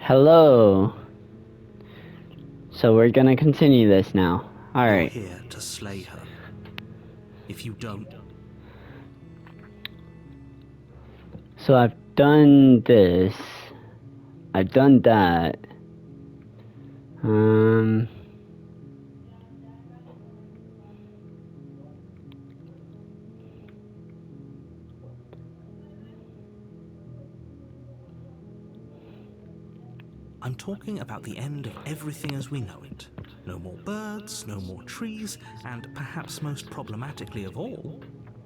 Hello. So we're gonna continue this now. Alright. You're here to slay her. If you don't... So I've done this. I've done that. I'm talking about the end of everything as we know it. No more birds, no more trees, and perhaps most problematically of all,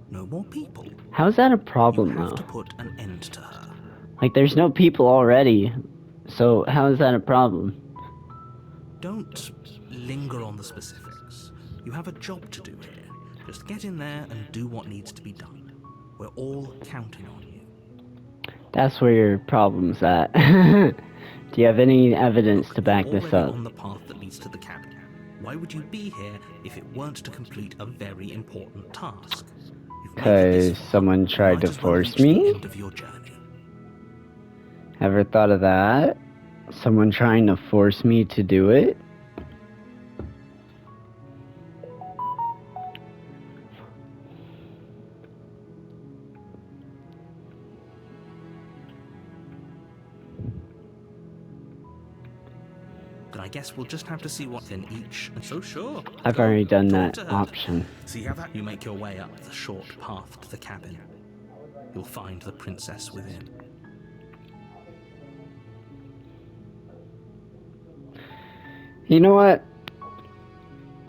no more people. How's that a You problem have though? to put an end to her. Like there's no people already. So how is that a problem? Don't linger on the specifics. You have a job to do here. Just get in there and do what needs to be done. We're all counting on you. That's where your problem's at. Do you have any evidence to back You're this already up? on the path that leads to the cabin. Why would you be here if it weren't to complete a very important task? You've made it this Cause far, someone you tried might to as well force reach the me? end of your journey. Ever thought of that? Someone trying to force me to do it? But I guess we'll just have to see what's in each. And so sure. I've Go, already done talk that to her. option. See how that you make your way up the short path to the cabin. You'll find the princess within. You know what?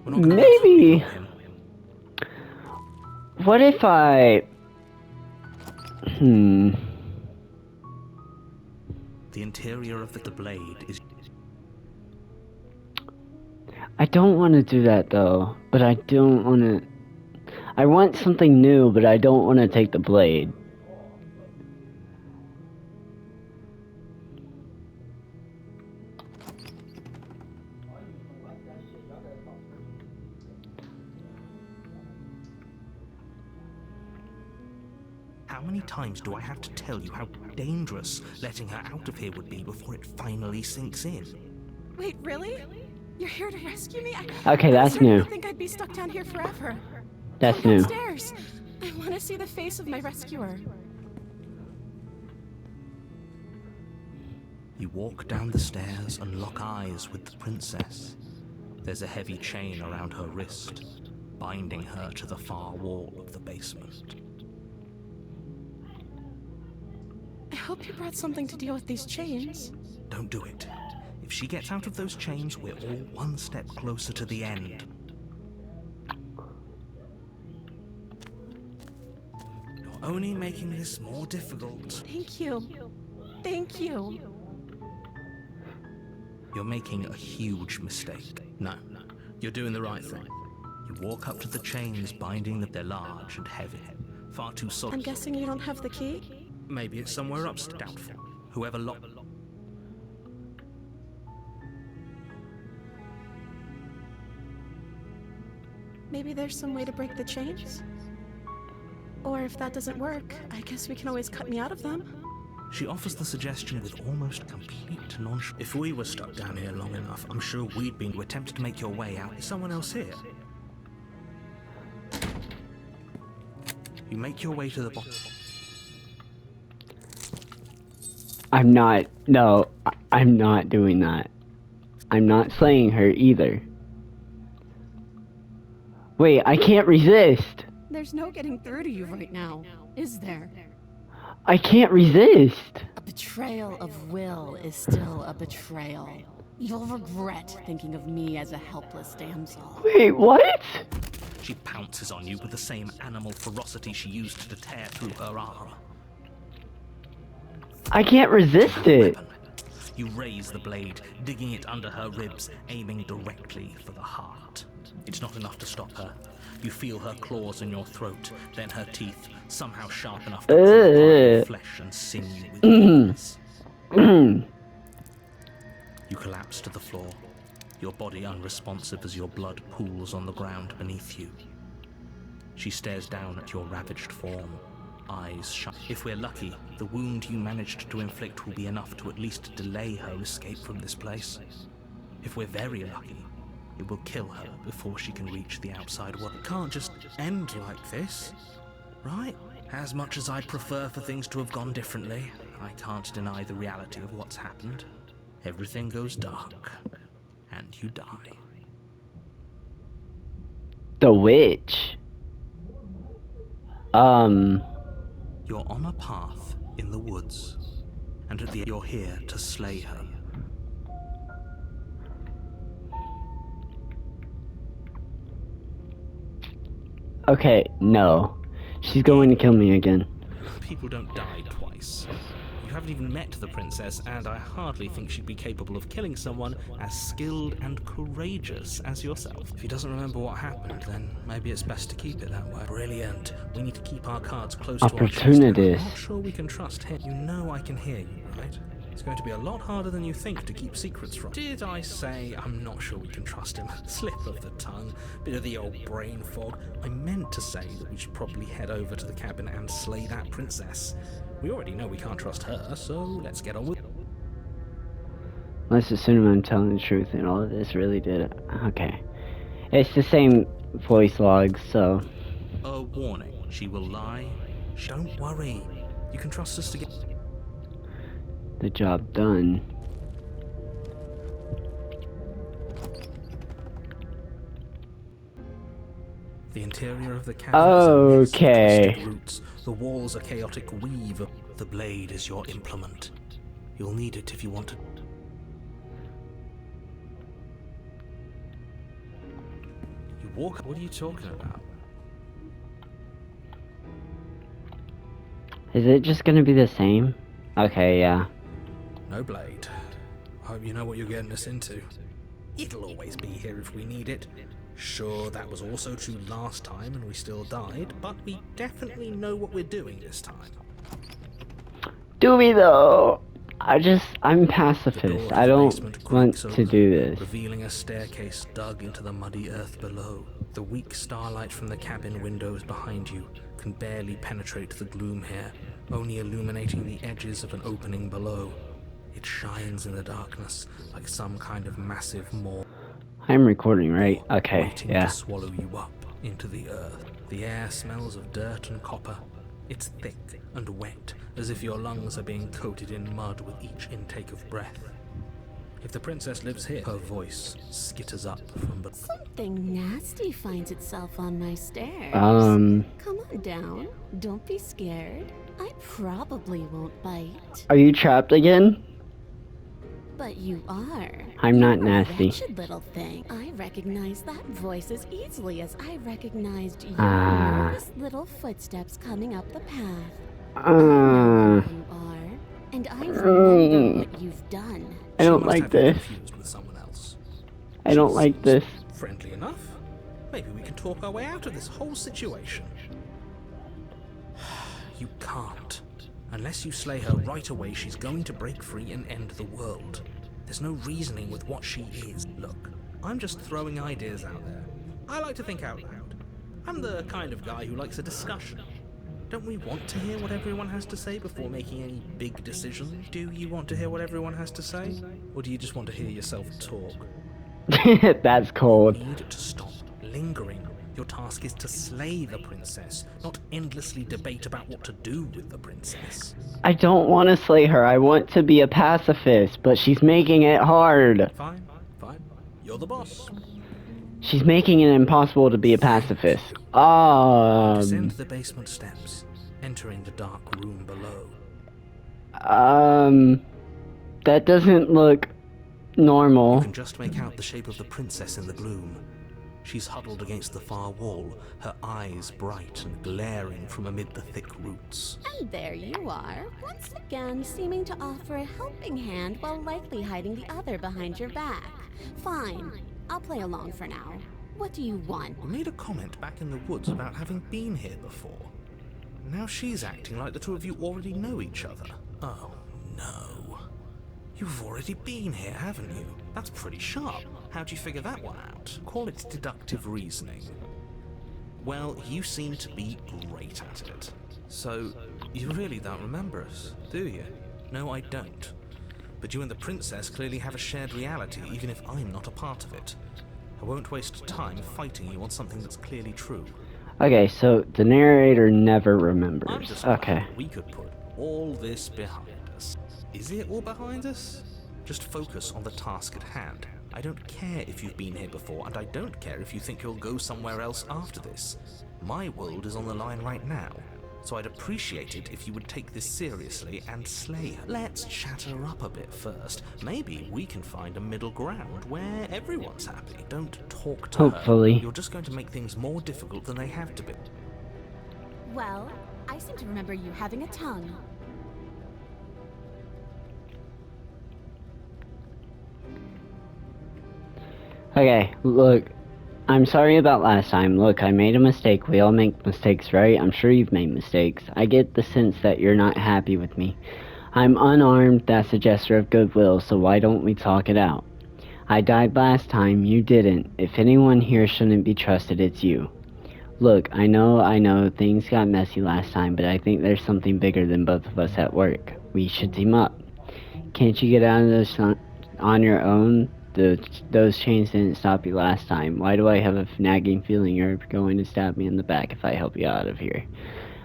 We're not gonna Maybe. ignore him. What if I... The interior of the blade is... I don't want to do that though, but I don't want to... I want something new, but I don't want to take the blade. How many times do I have to tell you how dangerous letting her out of here would be before it finally sinks in? Wait, really? You're here to rescue me? Okay, that's new. I think I'd be stuck down here forever. That's Come new. downstairs. I want to see the face of my rescuer. You walk down the stairs and lock eyes with the princess. There's a heavy chain around her wrist, binding her to the far wall of the basement. I hope you brought something to deal with these chains. Don't do it. If she gets out of those chains, we're all one step closer to the end. You're only making this more difficult. Thank you. Thank you. You're making a huge mistake. No, you're doing the right thing. You walk up to the chains binding them. They're large and heavy, far too solid. I'm guessing you don't have the key? Maybe it's somewhere upstairs. Doubtful. Whoever locked... Maybe there's some way to break the chains? Or if that doesn't work, I guess we can always cut me out of them. She offers the suggestion with almost complete nonchalance. If we were stuck down here long enough, I'm sure we'd been to attempt to make your way out. Is someone else here? You make your way to the bottom. I'm not... No, I'm not doing that. I'm not slaying her either. Wait, I can't resist! There's no getting through to you right now, is there? I can't resist! A betrayal of will is still a betrayal. You'll regret thinking of me as a helpless damsel. Wait, what? She pounces on you with the same animal ferocity she used to tear through her armor. I can't resist it! Weapon. You raise the blade, digging it under her ribs, aiming directly for the heart. It's not enough to stop her. You feel her claws in your throat, then her teeth, somehow sharp enough to pull apart your flesh and sinew with ease. You collapse to the floor, your body unresponsive as your blood pools on the ground beneath you. She stares down at your ravaged form, eyes shut. If we're lucky, the wound you managed to inflict will be enough to at least delay her escape from this place. If we're very lucky, it will kill her before she can reach the outside world. It can't just end like this, right? As much as I'd prefer for things to have gone differently, I can't deny the reality of what's happened. Everything goes dark, and you die. The witch. You're on a path in the woods, and at the end you're here to slay her. Okay, no. She's going to kill me again. People don't die twice. You haven't even met the princess, and I hardly think she'd be capable of killing someone as skilled and courageous as yourself. If he doesn't remember what happened, then maybe it's best to keep it that way. Brilliant. We need to keep our cards close to our chest. Opportunities. I'm not sure we can trust him. You know I can hear you, right? It's going to be a lot harder than you think to keep secrets from. Did I say I'm not sure we can trust him? Slip of the tongue, bit of the old brain fog. I meant to say that we should probably head over to the cabin and slay that princess. We already know we can't trust her, so let's get on with it. Let's assume I'm telling the truth and all of this really did it. Okay. It's the same voice log, so... A warning. She will lie. Don't worry. You can trust us to get... the job done. The interior of the cabin is a mess of Okay. twisted roots. The walls a chaotic weave. The blade is your implement. You'll need it if you want to... You walk... What are you talking about? Is it just gonna be the same? Okay, yeah. No blade. I hope you know what you're getting us into. It'll always be here if we need it. Sure, that was also true last time and we still died, but we definitely know what we're doing this time. Do we though? I'm The door pacifist. to I the don't basement want creaks to open, do this. revealing a staircase dug into the muddy earth below. The weak starlight from the cabin windows behind you can barely penetrate the gloom here, only illuminating the edges of an opening below. It shines in the darkness like some kind of massive maw. I'm recording, right? Okay, Waiting yeah. to swallow you up into the earth. The air smells of dirt and copper. It's thick and wet, as if your lungs are being coated in mud with each intake of breath. If the princess lives here, her voice skitters up from below. Something nasty finds itself on my stairs. Um, Come on down. Don't be scared. I probably won't bite. are you trapped again? But you are. I'm not You're a nasty. wretched little thing. I recognize that voice as easily as I recognized your Ah. nervous little footsteps coming up the path. Uh, You are, and I remember what you've done. I don't She must like have you this. confused with someone else. I don't She like seems this. Friendly enough. Maybe we can talk our way out of this whole situation. You can't. Unless you slay her right away, she's going to break free and end the world. There's no reasoning with what she is. Look, I'm just throwing ideas out there. I like to think out loud. I'm the kind of guy who likes a discussion. Don't we want to hear what everyone has to say before making any big decisions? Do you want to hear what everyone has to say? Or do you just want to hear yourself talk? That's cold. You need to stop lingering. Your task is to slay the princess, not endlessly debate about what to do with the princess. I don't want to slay her. I want to be a pacifist, but she's making it hard. Fine, fine. You're the boss. She's making it impossible to be a pacifist. Descend the basement steps, entering the dark room below. That doesn't look You normal. can just make out the shape of the princess in the gloom. She's huddled against the far wall, her eyes bright and glaring from amid the thick roots. And there you are, once again seeming to offer a helping hand while likely hiding the other behind your back. Fine, I'll play along for now. What do you want? You made a comment back in the woods about having been here before. Now she's acting like the two of you already know each other. Oh, no. You've already been here, haven't you? That's pretty sharp. How'd you figure that one out? Call it deductive reasoning. Well, you seem to be great at it. So, you really don't remember us, do you? No, I don't. But you and the princess clearly have a shared reality, even if I'm not a part of it. I won't waste time fighting you on something that's clearly true. Okay, so the narrator never I'm remembers. just Okay. glad we could put all this behind us. Is it all behind us? Just focus on the task at hand. I don't care if you've been here before, and I don't care if you think you'll go somewhere else after this. My world is on the line right now, so I'd appreciate it if you would take this seriously and slay her. Let's chat her up a bit first. Maybe we can find a middle ground where everyone's happy. Don't talk to Hopefully. her. You're just going to make things more difficult than they have to be. Well, I seem to remember you having a tongue. Okay, look, I'm sorry about last time. Look, I made a mistake. We all make mistakes, right? I'm sure you've made mistakes. I get the sense that you're not happy with me. I'm unarmed. That's a gesture of goodwill, so why don't we talk it out? I died last time. You didn't. If anyone here shouldn't be trusted, it's you. Look, I know, things got messy last time, but I think there's something bigger than both of us at work. We should team up. Can't you get out of this on your own? Those chains didn't stop you last time. Why do I have a nagging feeling you're going to stab me in the back if I help you out of here?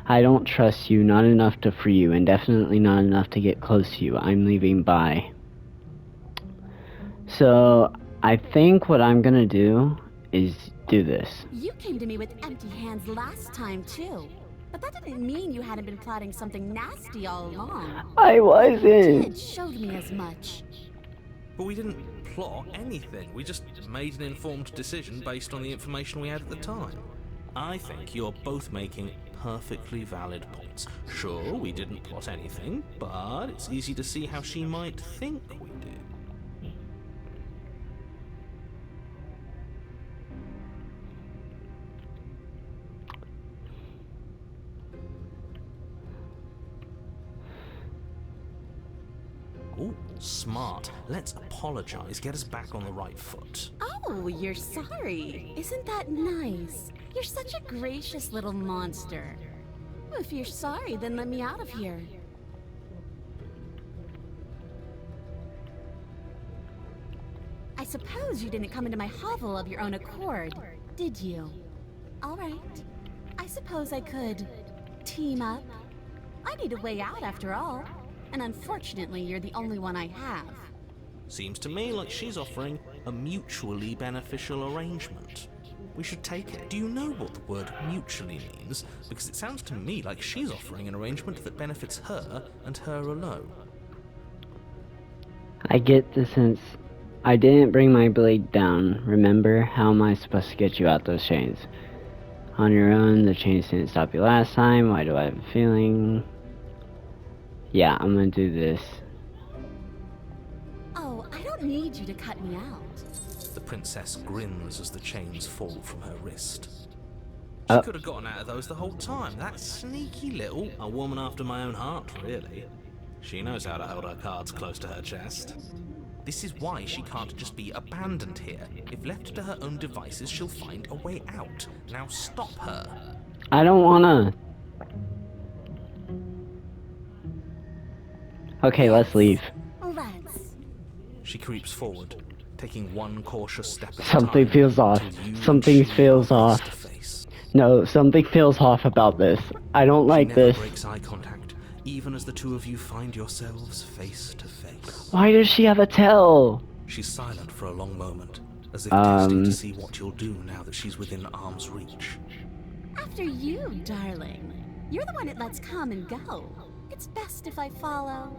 I don't trust you, not enough to free you, and definitely not enough to get close to you. I'm leaving, bye. So, I think what I'm gonna do is do this. You came to me with empty hands last time, too. But that didn't mean you hadn't been plotting something nasty all along. I What you wasn't! did showed me as much. But we didn't plot anything. We just made an informed decision based on the information we had at the time. I think you're both making perfectly valid points. Sure, we didn't plot anything, but it's easy to see how she might think we did. Ooh, smart. Let's apologize, get us back on the right foot. Oh, you're sorry. Isn't that nice? You're such a gracious little monster. If you're sorry, then let me out of here. I suppose you didn't come into my hovel of your own accord, did you? All right. I suppose I could team up. I need a way out after all. And unfortunately, you're the only one I have. Seems to me like she's offering a mutually beneficial arrangement. We should take it. Do you know what the word mutually means? Because it sounds to me like she's offering an arrangement that benefits her and her alone. I get the sense I didn't bring my blade down. Remember? How am I supposed to get you out those chains? On your own, the chains didn't stop you last time. Why do I have a feeling? Yeah, I'm gonna do this. Oh, I don't need you to cut me out. The princess grins as the chains fall from her wrist. She could have gotten out of those the whole time. That sneaky little, a woman after my own heart, really. She knows how to hold her cards close to her chest. This is why she can't just be abandoned here. If left to her own devices, she'll find a way out. Now stop her. I don't wanna. Okay, let's leave. Let's. She creeps forward, taking one cautious step at a Something time feels off. until you and Something she feels are off. face to face. No, something feels off about this. I don't like She never this. breaks eye contact, even as the two of you find yourselves face to face. Why does she have a tail? She's silent for a long moment, as if testing to see what you'll do now that she's within arm's reach. After you, darling. You're the one that lets come and go. It's best if I follow.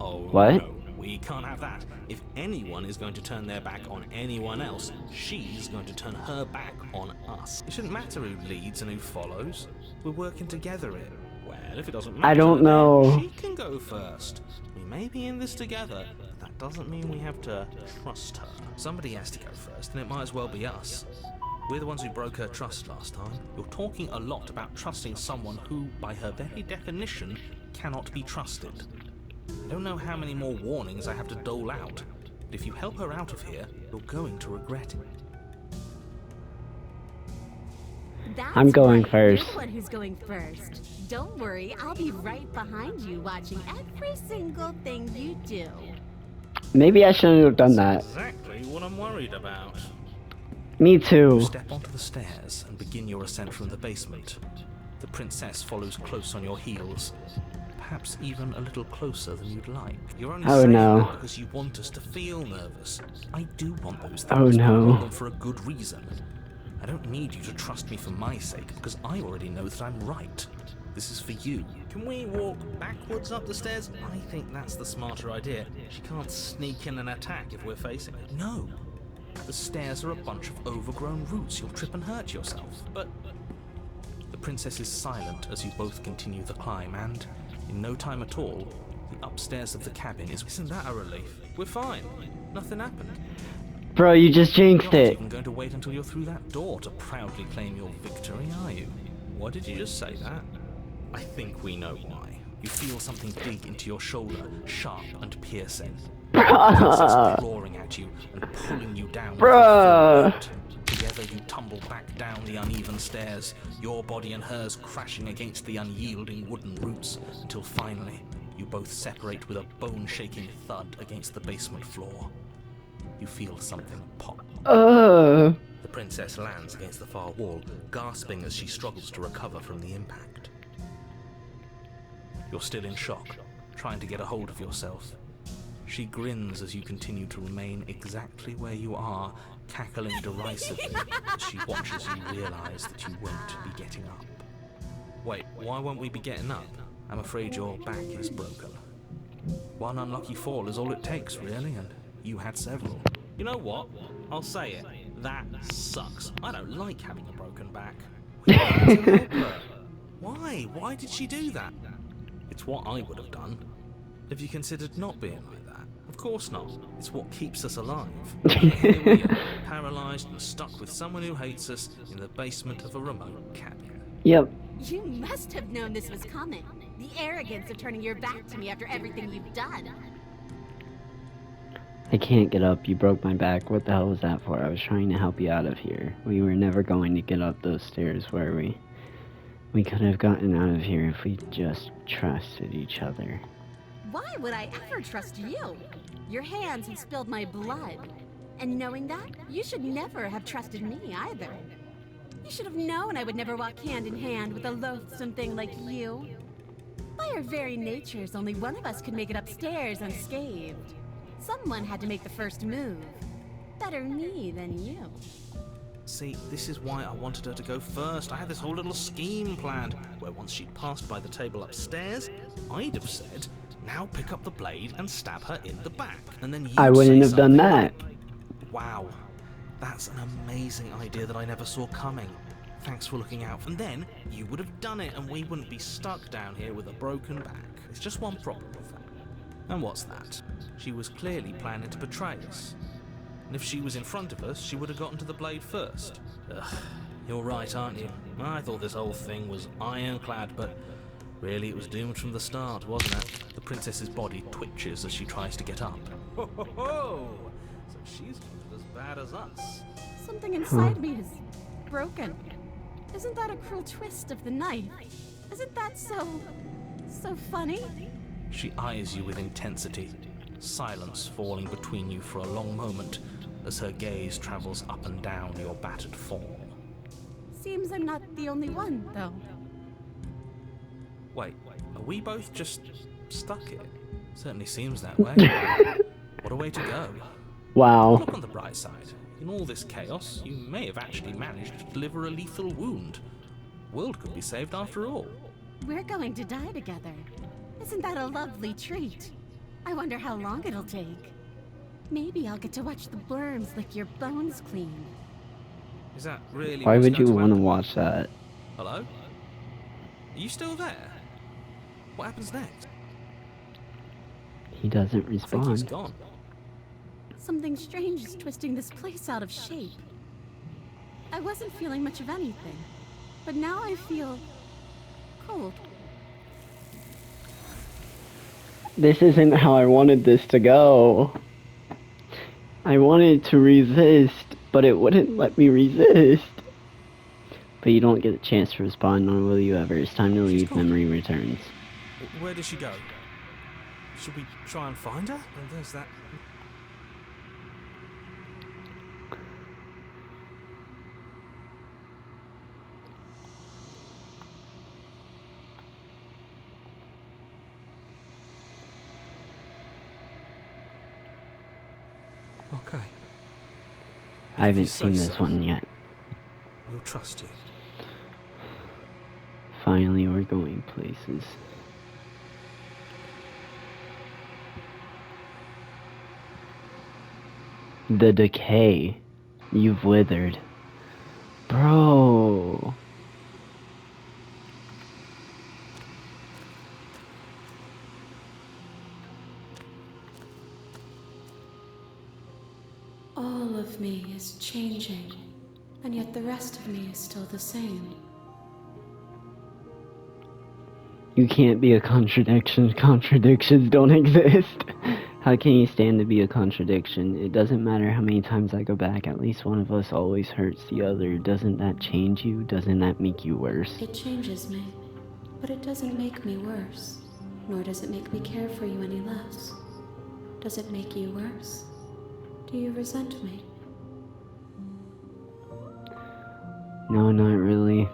Oh, What? no, we can't have that. If anyone is going to turn their back on anyone else, she's going to turn her back on us. It shouldn't matter who leads and who follows. We're working together here. Well, if it doesn't matter, I don't then know. she can go first. We may be in this together, but that doesn't mean we have to trust her. Somebody has to go first, and it might as well be us. We're the ones who broke her trust last time. You're talking a lot about trusting someone who, by her very definition, cannot be trusted. I don't know how many more warnings I have to dole out, but if you help her out of here, you're going to regret it. That's I'm going right, first. You're the one who's going first. Don't worry, I'll be right behind you watching every single thing you do. Maybe I shouldn't have done that. Exactly what I'm worried about. Me You too. step onto the stairs and begin your ascent from the basement. The princess follows close on your heels, perhaps even a little closer than you'd like. You're only Oh saying no. that because you want us to feel nervous. I do want those things, Oh, but I no. want them for a good reason. I don't need you to trust me for my sake, because I already know that I'm right. This is for you. Can we walk backwards up the stairs? I think that's the smarter idea. She can't sneak in and attack if we're facing it. No. The stairs are a bunch of overgrown roots. You'll trip and hurt yourself. But the princess is silent as you both continue the climb, and in no time at all, the upstairs of the cabin is... Isn't that a relief? We're fine. Nothing happened. Bro, you just You're jinxed not it. even going to wait until you're through that door to proudly claim your victory, are you? Why did you just say that? I think we know why. You feel something dig into your shoulder, sharp and piercing. The princess clawing at you and pulling you down. Bruh. Together you tumble back down the uneven stairs, your body and hers crashing against the unyielding wooden roots, until finally you both separate with a bone-shaking thud against the basement floor. You feel something pop. The princess lands against the far wall, gasping as she struggles to recover from the impact. You're still in shock, trying to get a hold of yourself. She grins as you continue to remain exactly where you are, cackling derisively as she watches you realize that you won't be getting up. Wait, why won't we be getting up? I'm afraid your back is broken. One unlucky fall is all it takes, really, and you had several. You know what? I'll say it. That sucks. I don't like having a broken back. We need to help her. Why? Why did she do that? It's what I would have done. Have you considered not being like that? Of course not. It's what keeps us alive. Here we are, paralysed and stuck with someone who hates us in the basement of a remote cabin. Yep. You must have known this was coming. The arrogance of turning your back to me after everything you've done. I can't get up. You broke my back. What the hell was that for? I was trying to help you out of here. We were never going to get up those stairs, were we? We could have gotten out of here if we just trusted each other. Why would I ever trust you? Your hands have spilled my blood. And knowing that, you should never have trusted me either. You should have known I would never walk hand in hand with a loathsome thing like you. By our very natures, only one of us could make it upstairs unscathed. Someone had to make the first move. Better me than you. See, this is why I wanted her to go first. I had this whole little scheme planned, where once she'd passed by the table upstairs, I'd have said, now pick up the blade and stab her in the back. And then I you'd wouldn't say have done something that. like, wow, that's an amazing idea that I never saw coming. Thanks for looking out. And then you would have done it and we wouldn't be stuck down here with a broken back. It's just one problem with that. And what's that? She was clearly planning to betray us. And if she was in front of us, she would have gotten to the blade first. Ugh, you're right, aren't you? I thought this whole thing was ironclad, but really it was doomed from the start, wasn't it? The princess's body twitches as she tries to get up. Ho ho ho! So she's not as bad as us. Something inside me is broken. Isn't that a cruel twist of the knife? Isn't that so funny? She eyes you with intensity, silence falling between you for a long moment as her gaze travels up and down your battered form. Seems I'm not the only one, though. Wait, are we both just stuck here? Certainly seems that way. What a way to go. Wow. Look on the bright side. In all this chaos, you may have actually managed to deliver a lethal wound. The world could be saved after all. We're going to die together. Isn't that a lovely treat? I wonder how long it'll take. Maybe I'll get to watch the worms lick your bones clean. Is that really Why what's would you going to want to happen? watch that? Hello? Are you still there? What happens next? He doesn't I think he's respond. gone. Something strange is twisting this place out of shape. I wasn't feeling much of anything, but now I feel cold. This isn't how I wanted this to go. I wanted to resist, but it wouldn't let me resist. But you don't get a chance to respond, nor will you ever. It's time to She's leave. gone. Memory returns. Where did she go? Should we try and find her? And there's that... Okay. I haven't you say seen this so. one yet. We'll trust you. Finally, we're going places. The decay. You've withered. Bro. All of me is changing, and yet the rest of me is still the same. You can't be a contradiction. Contradictions don't exist. How can you stand to be a contradiction? It doesn't matter how many times I go back, at least one of us always hurts the other. Doesn't that change you? Doesn't that make you worse? It changes me, but it doesn't make me worse, nor does it make me care for you any less. Does it make you worse? Do you resent me? No, not really.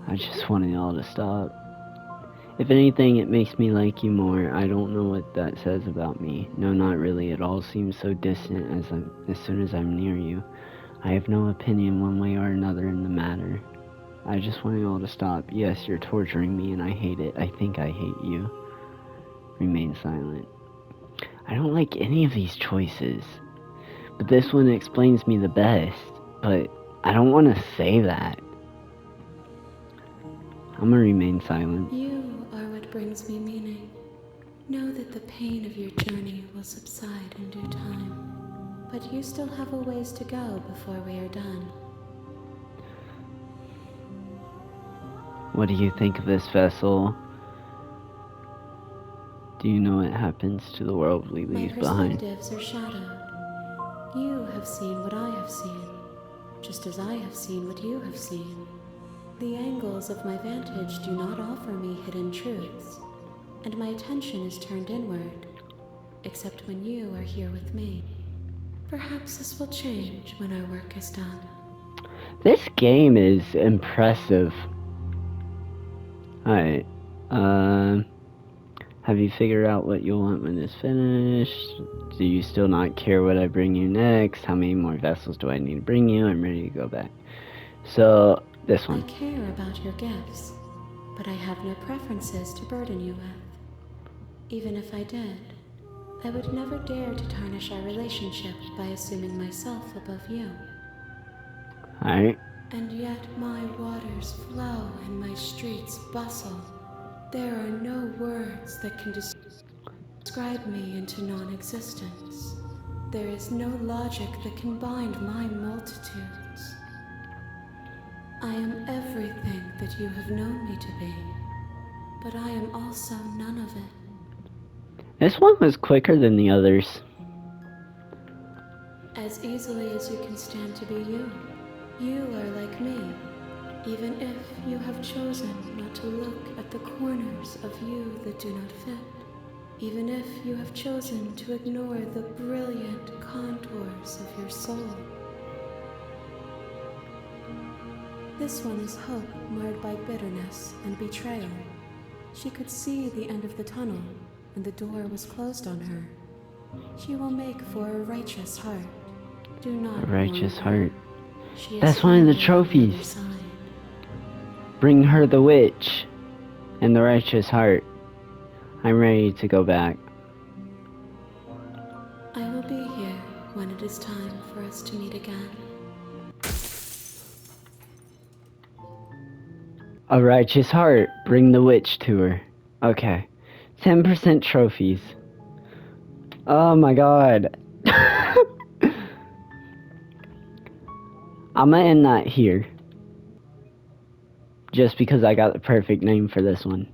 I just want it all to stop. If anything, it makes me like you more. I don't know what that says about me. No, not really. It all seems so distant as soon as I'm near you. I have no opinion one way or another in the matter. I just want it all to stop. Yes, you're torturing me and I hate it. I think I hate you. Remain silent. I don't like any of these choices. But this one explains me the best. But I don't want to say that. I'm gonna remain silent. You are what brings me meaning. Know that the pain of your journey will subside in due time. But you still have a ways to go before we are done. What do you think of this vessel? Do you know what happens to the world we My leave behind? perspectives are shadowed. You have seen what I have seen, just as I have seen what you have seen. The angles of my vantage do not offer me hidden truths, and my attention is turned inward, except when you are here with me. Perhaps this will change when our work is done. This game is impressive. Alright, have you figured out what you want when it's finished? Do you still not care what I bring you next? How many more vessels do I need to bring you? I'm ready to go back. So, this I one. care about your gifts, but I have no preferences to burden you with. Even if I did, I would never dare to tarnish our relationship by assuming myself above you. Alright. And yet my waters flow and my streets bustle. There are no words that can describe me into non-existence. There is no logic that can bind my multitudes. I am everything that you have known me to be, but I am also none of it. This one was quicker than the others. As easily as you can stand to be you. You are like me, even if you have chosen not to look at the corners of you that do not fit. Even if you have chosen to ignore the brilliant contours of your soul. This one is hope marred by bitterness and betrayal. She could see the end of the tunnel, and the door was closed on her. She will make for a righteous heart. Do not A righteous mourn her. heart. She is That's one of the finally on trophies. other side. Bring her the witch and the righteous heart. I'm ready to go back. I will be here when it is time for us to meet again. A righteous heart. Bring the witch to her. Okay. 10% trophies. Oh my god. I'm gonna end that here. Just because I got the perfect name for this one.